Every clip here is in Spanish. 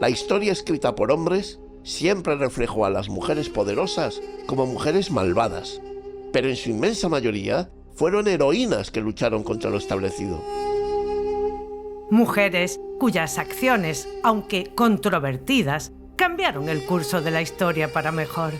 La historia escrita por hombres siempre reflejó a las mujeres poderosas como mujeres malvadas, pero en su inmensa mayoría fueron heroínas que lucharon contra lo establecido. Mujeres cuyas acciones, aunque controvertidas, cambiaron el curso de la historia para mejor.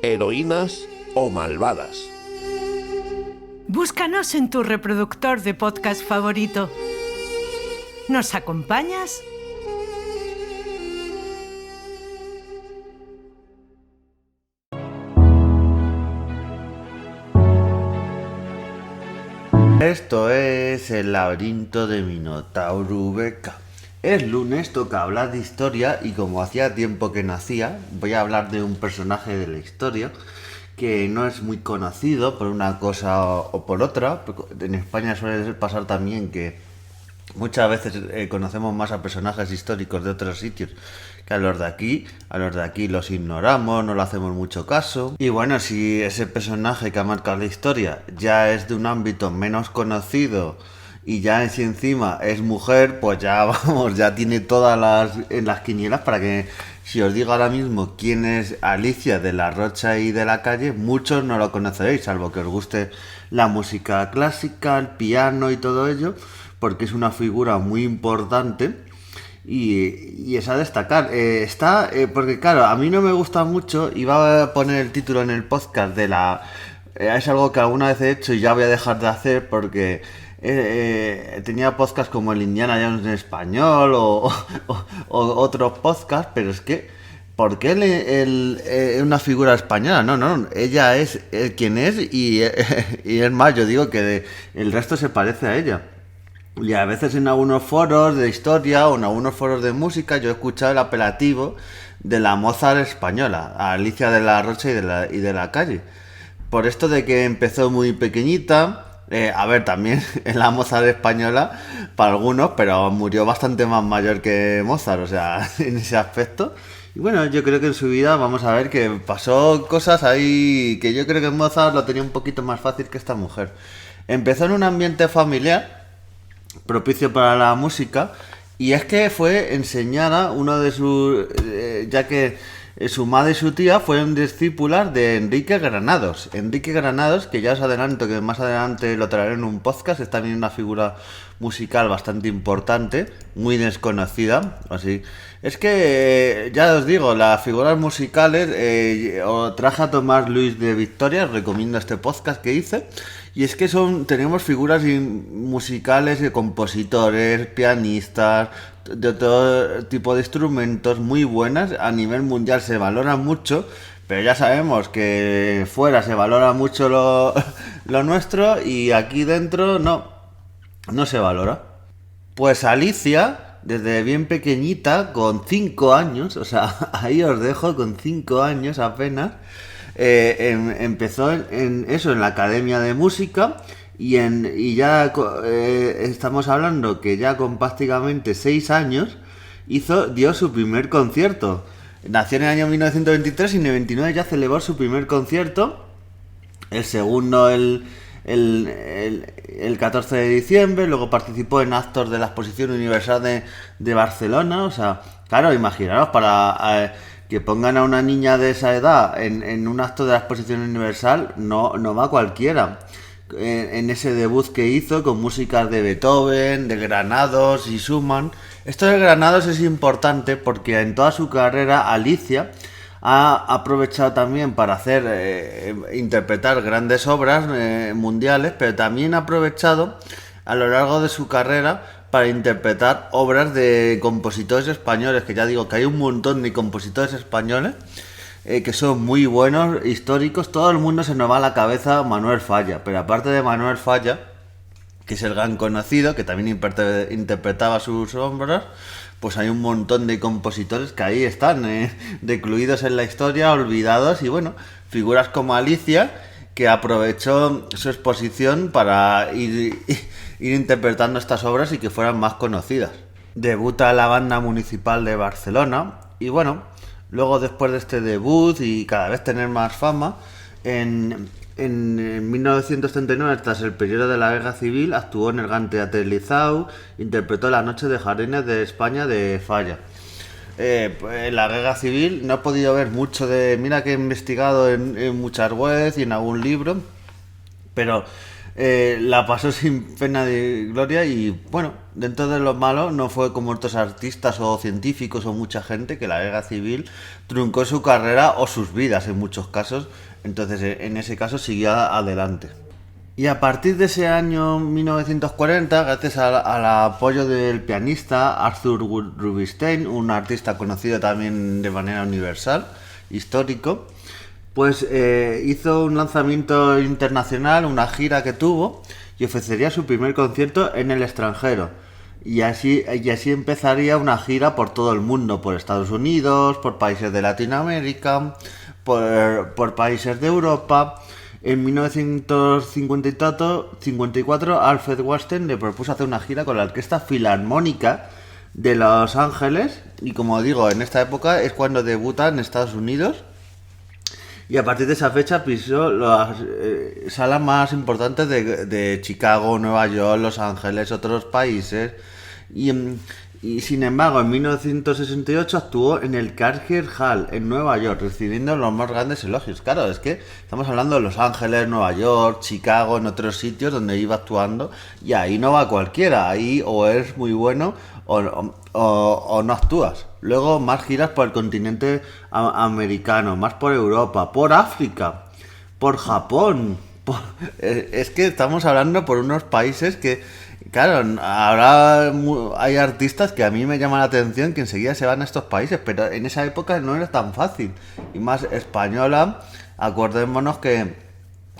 Heroínas o malvadas. Búscanos en tu reproductor de podcast favorito. ¿Nos acompañas? Esto es el laberinto de Minotauro Beca. Es lunes, toca hablar de historia y como hacía tiempo que nacía, voy a hablar de un personaje de la historia que no es muy conocido por una cosa o por otra. En España suele pasar también que muchas veces conocemos más a personajes históricos de otros sitios que a los de aquí. A los de aquí los ignoramos, no le hacemos mucho caso. Y bueno, si ese personaje que ha marcado la historia ya es de un ámbito menos conocido y ya si encima es mujer, pues ya vamos, ya tiene todas las quinielas para que, si os digo ahora mismo quién es Alicia de la Rocha y de la Calle, muchos no lo conoceréis, salvo que os guste la música clásica, el piano y todo ello, porque es una figura muy importante y es a destacar. Porque claro, a mí no me gusta mucho, iba a poner el título en el podcast de la... es algo que alguna vez he hecho y ya voy a dejar de hacer porque... tenía podcasts como el Indiana Jones en español o otros podcasts, pero es que ¿por qué una figura española? No, ella es quien es y es más, yo digo que el resto se parece a ella. Y a veces en algunos foros de historia o en algunos foros de música yo he escuchado el apelativo de la Mozart española, a Alicia de la Rocha y de la Calle, por esto de que empezó muy pequeñita. A ver, también es la Mozart española para algunos, pero murió bastante más mayor que Mozart, o sea, en ese aspecto. Y bueno, yo creo que en su vida vamos a ver que pasó cosas ahí que yo creo que Mozart lo tenía un poquito más fácil que esta mujer. Empezó en un ambiente familiar propicio para la música y es que fue enseñada uno de sus... ya que su madre y su tía fueron discípulas de Enrique Granados. Enrique Granados, que ya os adelanto que más adelante lo traeré en un podcast, es también una figura musical bastante importante, muy desconocida. Así es que, ya os digo, las figuras musicales, os traje a Tomás Luis de Victoria, os recomiendo este podcast que hice. Y es que tenemos figuras musicales de compositores, pianistas, de todo tipo de instrumentos muy buenas. A nivel mundial se valoran mucho, pero ya sabemos que fuera se valora mucho lo nuestro y aquí dentro no se valora. Pues Alicia, desde bien pequeñita, con 5 años, o sea, ahí os dejo, con 5 años apenas, empezó en la academia de música y ya estamos hablando que ya con prácticamente 6 años dio su primer concierto. Nació en el año 1923 y en el 29 ya celebró su primer concierto, el segundo el 14 de diciembre, luego participó en actos de la Exposición Universal de Barcelona. O sea, claro, imaginaros, para que pongan a una niña de esa edad en un acto de la Exposición Universal, no va cualquiera. En ese debut que hizo con músicas de Beethoven, de Granados y Schumann. Esto de Granados es importante porque en toda su carrera Alicia ha aprovechado también para interpretar grandes obras mundiales, pero también ha aprovechado a lo largo de su carrera para interpretar obras de compositores españoles, que ya digo que hay un montón de compositores españoles que son muy buenos, históricos. Todo el mundo se nos va a la cabeza Manuel Falla, pero aparte de Manuel Falla, que es el gran conocido, que también interpretaba sus obras, pues hay un montón de compositores que ahí están, recluidos en la historia, olvidados, y bueno, figuras como Alicia, que aprovechó su exposición para ir interpretando estas obras y que fueran más conocidas. Debuta en la Banda Municipal de Barcelona y bueno, luego después de este debut y cada vez tener más fama, en En 1939, tras el periodo de la Guerra Civil, actuó en el Gran Teatre Liceu, interpretó La Noche de Jardines de España de Falla. Pues en la Guerra Civil no he podido ver mucho de... Mira que he investigado en muchas webs y en algún libro, pero la pasó sin pena de gloria y bueno, dentro de lo malo no fue como otros artistas o científicos o mucha gente que la Guerra Civil truncó su carrera o sus vidas en muchos casos, entonces en ese caso siguió adelante. Y a partir de ese año 1940, gracias al apoyo del pianista Arthur Rubinstein, un artista conocido también de manera universal, histórico, pues hizo un lanzamiento internacional, una gira que tuvo, y ofrecería su primer concierto en el extranjero. Y así empezaría una gira por todo el mundo, por Estados Unidos, por países de Latinoamérica, por países de Europa. En 1954, Alfred Weinstein le propuso hacer una gira con la Orquesta Filarmónica de Los Ángeles, y como digo, en esta época es cuando debuta en Estados Unidos, y a partir de esa fecha pisó las salas más importantes de Chicago, Nueva York, Los Ángeles, otros países, y sin embargo en 1968 actuó en el Carnegie Hall en Nueva York, recibiendo los más grandes elogios. Claro, es que estamos hablando de Los Ángeles, Nueva York, Chicago, en otros sitios donde iba actuando, y ahí no va cualquiera, ahí o eres muy bueno o no actúas. Luego más giras por el continente americano, más por Europa, por África, por Japón. Es que estamos hablando por unos países que, claro, ahora hay artistas que a mí me llaman la atención que enseguida se van a estos países, pero en esa época no era tan fácil. Y más española, acordémonos que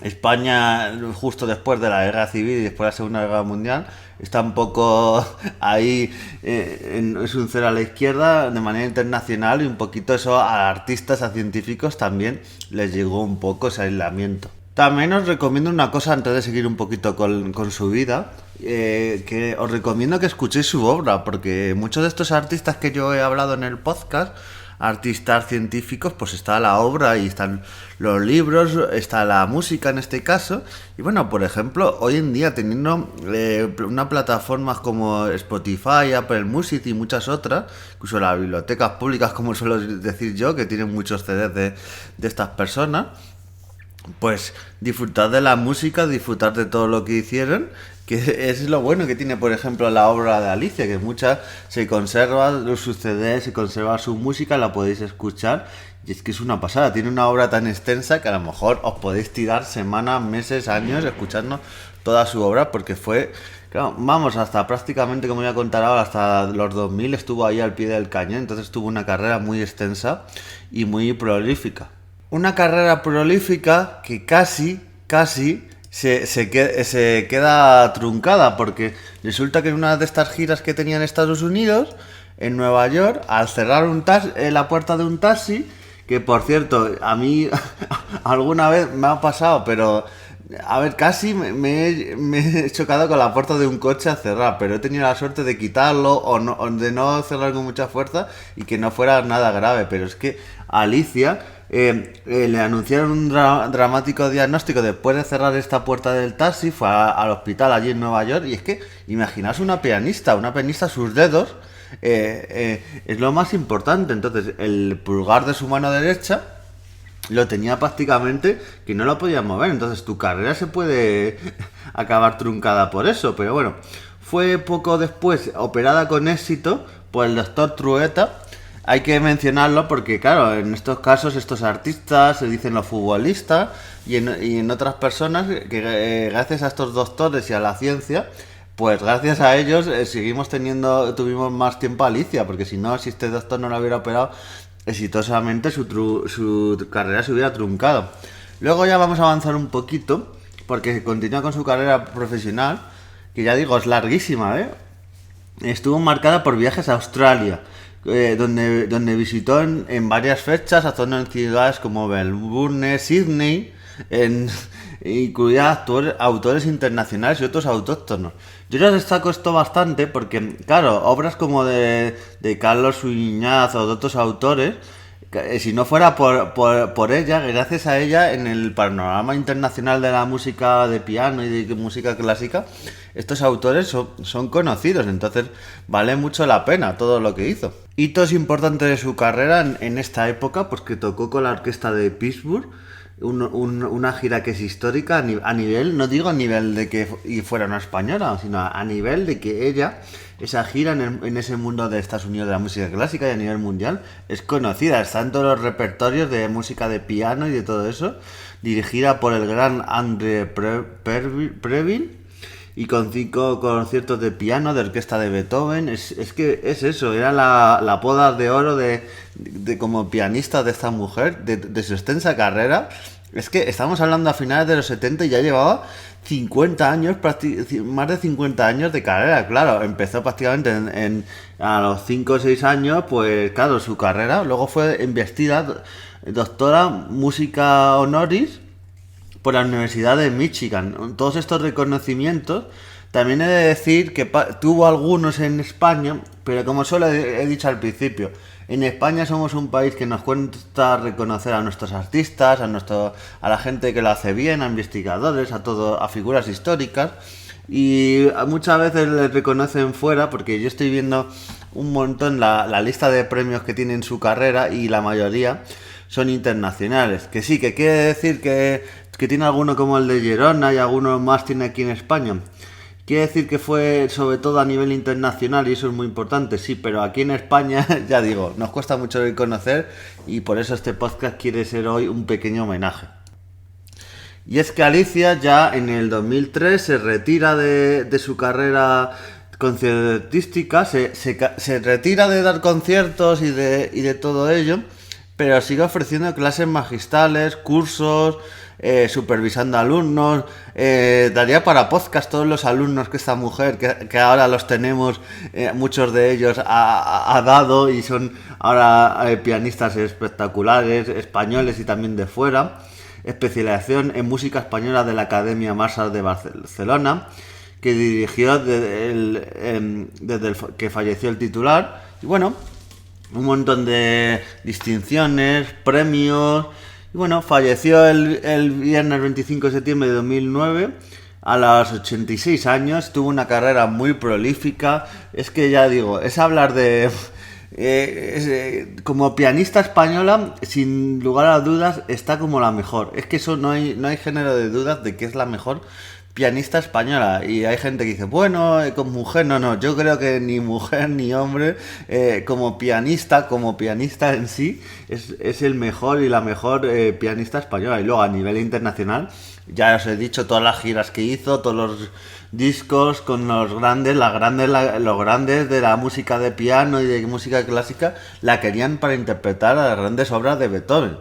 España, justo después de la Guerra Civil y después de la Segunda Guerra Mundial, está un poco ahí, es un cero a la izquierda de manera internacional, y un poquito eso a artistas, a científicos también les llegó un poco ese aislamiento. También os recomiendo una cosa antes de seguir un poquito con su vida, que os recomiendo que escuchéis su obra, porque muchos de estos artistas que yo he hablado en el podcast, artistas científicos, pues está la obra y están los libros, está la música en este caso. Y bueno, por ejemplo, hoy en día teniendo una plataformas como Spotify, Apple Music y muchas otras, incluso las bibliotecas públicas, como suelo decir yo, que tienen muchos CDs de estas personas, pues disfrutar de la música, disfrutar de todo lo que hicieron, que es lo bueno que tiene, por ejemplo, la obra de Alicia, que muchas se conserva sus CDs, se conserva su música, la podéis escuchar, y es que es una pasada. Tiene una obra tan extensa que a lo mejor os podéis tirar semanas, meses, años escuchando toda su obra, porque fue, claro, vamos, hasta prácticamente, como voy a contar ahora, hasta los 2000 estuvo ahí al pie del cañón, entonces tuvo una carrera muy extensa y muy prolífica. Una carrera prolífica que casi se queda truncada, porque resulta que en una de estas giras que tenía en Estados Unidos, en Nueva York, al cerrar la puerta de un taxi, que por cierto, a mí alguna vez me ha pasado, pero a ver, casi me he chocado con la puerta de un coche a cerrar, pero he tenido la suerte de quitarlo o de no cerrar con mucha fuerza y que no fuera nada grave. Pero es que a Alicia le anunciaron un dramático diagnóstico después de cerrar esta puerta del taxi, fue al hospital allí en Nueva York, y es que imaginaos una pianista, sus dedos es lo más importante. Entonces el pulgar de su mano derecha lo tenía prácticamente que no lo podía mover, entonces tu carrera se puede acabar truncada por eso. Pero bueno, fue poco después operada con éxito por el doctor Trueta. Hay que mencionarlo porque, claro, en estos casos estos artistas se dicen los futbolistas, y en otras personas que gracias a estos doctores y a la ciencia, pues gracias a ellos tuvimos más tiempo a Alicia, porque si no, si este doctor no lo hubiera operado exitosamente, su carrera se hubiera truncado. Luego ya vamos a avanzar un poquito, porque continúa con su carrera profesional, que ya digo, es larguísima, ¿eh? Estuvo marcada por viajes a Australia, donde visitó en varias fechas, actuando en ciudades como Melbourne, Sydney, incluía autores internacionales y otros autóctonos. Yo les destaco esto bastante porque, claro, obras como de Carlos Suñaz o de otros autores Si no fuera por ella, gracias a ella, en el panorama internacional de la música de piano y de música clásica, estos autores son conocidos, entonces vale mucho la pena todo lo que hizo. Hitos importantes de su carrera en esta época, pues que tocó con la orquesta de Pittsburgh, una gira que es histórica a nivel, no digo a nivel de que fuera una española, sino a nivel de que ella, esa gira en ese mundo de Estados Unidos de la música clásica y a nivel mundial, es conocida, está en todos los repertorios de música de piano y de todo eso, dirigida por el gran André Previn y con 5 conciertos de piano, de orquesta de Beethoven. Es que es eso, era la poda de oro de como pianista de esta mujer, de su extensa carrera. Es que estamos hablando a finales de los 70 y ya llevaba 50 años, más de 50 años de carrera. Claro, empezó prácticamente a los 5 o 6 años, pues claro, su carrera. Luego fue investida doctora música honoris por la Universidad de Michigan. Todos estos reconocimientos, también he de decir que tuvo algunos en España, pero como solo he dicho al principio, en España somos un país que nos cuesta reconocer a nuestros artistas, a la gente que lo hace bien, a investigadores, a figuras históricas, y muchas veces les reconocen fuera, porque yo estoy viendo un montón la lista de premios que tiene en su carrera y la mayoría son internacionales. Que sí, que quiere decir que tiene alguno como el de Girona y alguno más tiene aquí en España. Quiere decir que fue sobre todo a nivel internacional y eso es muy importante, sí, pero aquí en España, ya digo, nos cuesta mucho reconocer y por eso este podcast quiere ser hoy un pequeño homenaje. Y es que Alicia ya en el 2003 se retira de su carrera concertística, se retira de dar conciertos y de todo ello, pero sigue ofreciendo clases magistrales, cursos, supervisando alumnos. Daría para podcast todos los alumnos que esta mujer, que ahora los tenemos, muchos de ellos ha dado y son ahora pianistas espectaculares, españoles y también de fuera. Especialización en música española de la Academia Marshall de Barcelona, que dirigió desde que falleció el titular. Y bueno, un montón de distinciones, premios. Y bueno, falleció el viernes 25 de septiembre de 2009 a los 86 años. Tuvo una carrera muy prolífica. Es que ya digo, es hablar de... como pianista española, sin lugar a dudas, está como la mejor. Es que eso no hay género de dudas de que es la mejor pianista española. Y hay gente que dice, bueno, con mujer, no, yo creo que ni mujer ni hombre, como pianista en sí, es el mejor y la mejor pianista española. Y luego a nivel internacional, ya os he dicho todas las giras que hizo, todos los discos con los grandes de la música de piano y de música clásica, la querían para interpretar las grandes obras de Beethoven.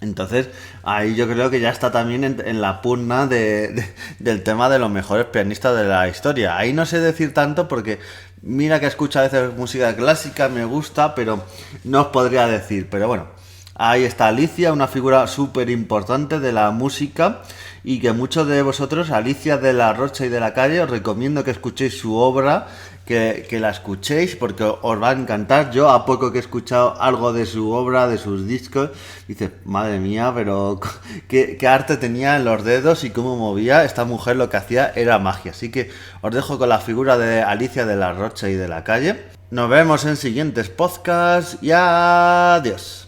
Entonces, ahí yo creo que ya está también en la pugna del tema de los mejores pianistas de la historia. Ahí no sé decir tanto porque mira que escucho a veces música clásica, me gusta, pero no os podría decir. Pero bueno, ahí está Alicia, una figura súper importante de la música y que muchos de vosotros, Alicia de la Rocha y de la Calle, os recomiendo que escuchéis su obra, que la escuchéis porque os va a encantar. Yo a poco que he escuchado algo de su obra, de sus discos, dices, madre mía, pero qué arte tenía en los dedos y cómo movía esta mujer. Lo que hacía era magia. Así que os dejo con la figura de Alicia de la Rocha y de la Calle. Nos vemos en siguientes podcasts y adiós.